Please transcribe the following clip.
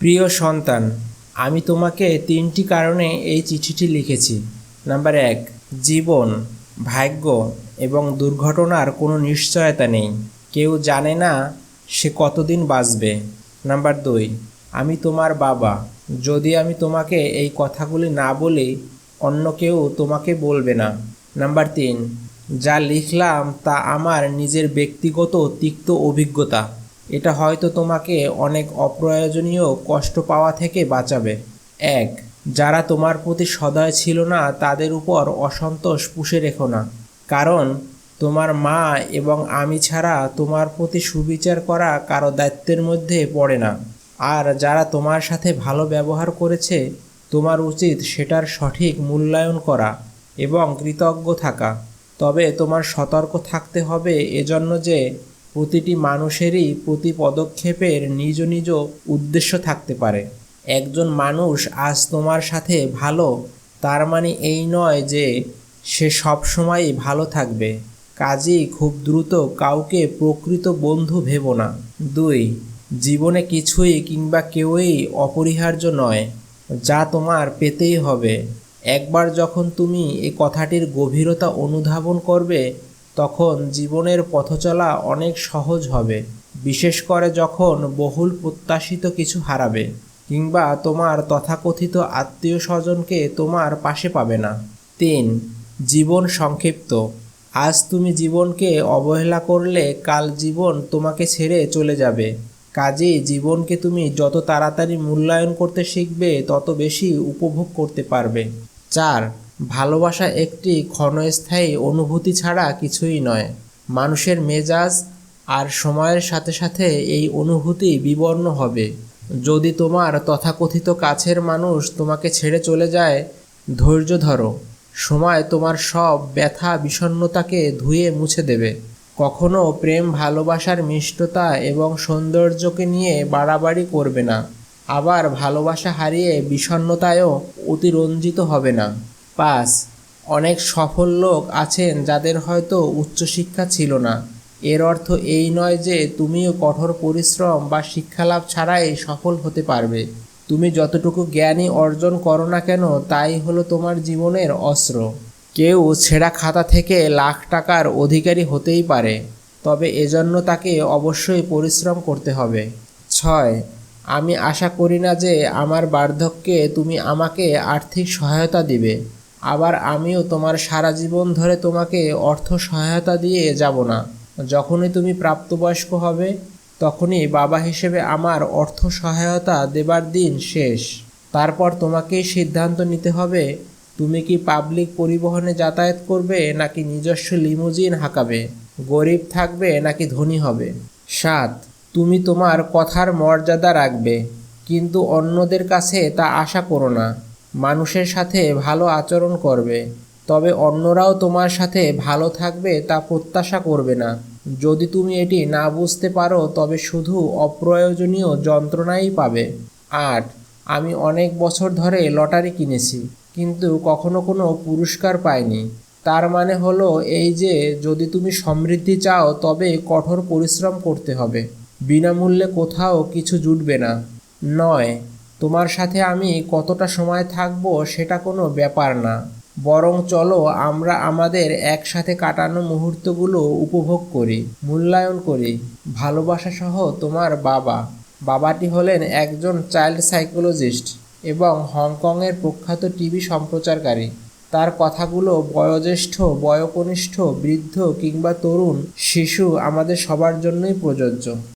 প্রিয় সন্তান, আমি তোমাকে ৩টি কারণে এই চিঠিটি লিখেছি। নাম্বার ১, জীবন, ভাগ্য এবং দুর্ঘটনার কোনো নিশ্চয়তা নেই। কেউ জানে না সে কতদিন বাঁচবে। নাম্বার ২, আমি তোমার বাবা। যদি আমি তোমাকে এই কথাগুলি না বলি, অন্য কেউ তোমাকে বলবে না। নাম্বার ৩, যা লিখলাম তা আমার নিজের ব্যক্তিগত তিক্ত অভিজ্ঞতা। এটা হয়তো তোমাকে অনেক অপ্রয়োজনীয় কষ্ট পাওয়া থেকে বাঁচাবে। ১, যারা তোমার প্রতি সদয় ছিল না তাদের উপর অসন্তোষ পুষে রেখো না, কারণ তোমার মা এবং আমি ছাড়া তোমার প্রতি সুবিচার করা কারো দায়িত্বের মধ্যে পড়ে না। আর যারা তোমার সাথে ভালো ব্যবহার করেছে, তোমার উচিত সেটার সঠিক মূল্যায়ন করা এবং কৃতজ্ঞ থাকা। তবে তোমার সতর্ক থাকতে হবে এজন্য যে প্রতিটি মানুষেরই প্রতি পদক্ষেপের নিজ নিজ উদ্দেশ্য থাকতে পারে। একজন মানুষ আজ তোমার সাথে ভালো, তার মানে এই নয় যে সে সবসময়ই ভালো থাকবে। কাজেই খুব দ্রুত কাউকে প্রকৃত বন্ধু ভেবো না। ২, জীবনে কিছুই কিংবা কেউই অপরিহার্য নয়, যা তোমার পেতেই হবে। একবার যখন তুমি এই কথাটির গভীরতা অনুধাবন করবে, তখন জীবনের পথচলা অনেক সহজ হবে, বিশেষ করে যখন বহুল প্রত্যাশিত কিছু হারাবে কিংবা তোমার তথাকথিত আত্মীয় স্বজনকে তোমার পাশে পাবে না। ৩, জীবন সংক্ষিপ্ত। আজ তুমি জীবনকে অবহেলা করলে কাল জীবন তোমাকে ছেড়ে চলে যাবে। কাজেই জীবনকে তুমি যত তাড়াতাড়ি মূল্যায়ন করতে শিখবে, তত বেশি উপভোগ করতে পারবে। ৪, ভালোবাসা একটি ক্ষণস্থায়ী অনুভূতি ছাড়া কিছুই নয়। মানুষের মেজাজ আর সময়ের সাথে সাথে এই অনুভূতি বিবর্ণ হবে। যদি তোমার তথাকথিত কাছের মানুষ তোমাকে ছেড়ে চলে যায়, ধৈর্য ধরো। সময় তোমার সব ব্যথা বিষণ্ণতাকে ধুয়ে মুছে দেবে। কখনো প্রেম ভালোবাসার মিষ্টতা এবং সৌন্দর্যকে নিয়ে বাড়াবাড়ি করবে না, আবার ভালোবাসা হারিয়ে বিষণ্ণতায়ও অতিরঞ্জিত হবে না। ৫, অনেক সফল লোক আছেন যাদের হয়তো উচ্চশিক্ষা ছিল না। এর অর্থ এই নয় যে তুমিও কঠোর পরিশ্রম বা শিক্ষালাভ ছাড়াই সফল হতে পারবে। তুমি যতটুকু জ্ঞানই অর্জন করো না কেন, তাই হলো তোমার জীবনের অস্ত্র। কেউ ছেঁড়া খাতা থেকে লাখ টাকার অধিকারী হতেই পারে, তবে এজন্য তাকে অবশ্যই পরিশ্রম করতে হবে। ৬, আমি আশা করি না যে আমার বার্ধক্যে তুমি আমাকে আর্থিক সহায়তা দিবে, আবার আমিও তোমার সারা জীবন ধরে তোমাকে অর্থ সহায়তা দিয়ে যাব না। যখনই তুমি প্রাপ্তবয়স্ক হবে, তখনই বাবা হিসেবে আমার অর্থ সহায়তা দেবার দিন শেষ। তারপর তোমাকেই সিদ্ধান্ত নিতে হবে, তুমি কি পাবলিক পরিবহনে যাতায়াত করবে নাকি নিজস্ব লিমুজিন হাঁকাবে, গরিব থাকবে নাকি ধনী হবে। ৭, তুমি তোমার কথার মর্যাদা রাখবে, কিন্তু অন্যদের কাছে তা আশা করো না। মানুষের সাথে ভালো আচরণ করবে, তবে অন্যরাও তোমার সাথে ভালো থাকবে তা প্রত্যাশা করবে না। যদি তুমি এটি না বুঝতে পারো, তবে শুধু অপ্রয়োজনীয় যন্ত্রণাই পাবে। ৮, আমি অনেক বছর ধরে লটারি কিনেছি, কিন্তু কখনো কোনো পুরস্কার পাইনি। তার মানে হলো এই যে যদি তুমি সমৃদ্ধি চাও, তবে কঠোর পরিশ্রম করতে হবে। বিনামূল্যে কোথাও কিছু জুটবে না। ৯, তোমার সাথে আমি কতটা সময় থাকবো সেটা কোনো ব্যাপার না, বরং চলো আমরা আমাদের একসাথে কাটানো মুহূর্তগুলো উপভোগ করি, মূল্যায়ন করি। ভালোবাসা সহ, তোমার বাবা। বাবাটি হলেন একজন চাইল্ড সাইকোলজিস্ট এবং হংকংয়ের প্রখ্যাত টিভি সম্প্রচারকারী। তার কথাগুলো বয়োজ্যেষ্ঠ, বয়োকনিষ্ঠ, বৃদ্ধ কিংবা তরুণ, শিশু, আমাদের সবার জন্যই প্রযোজ্য।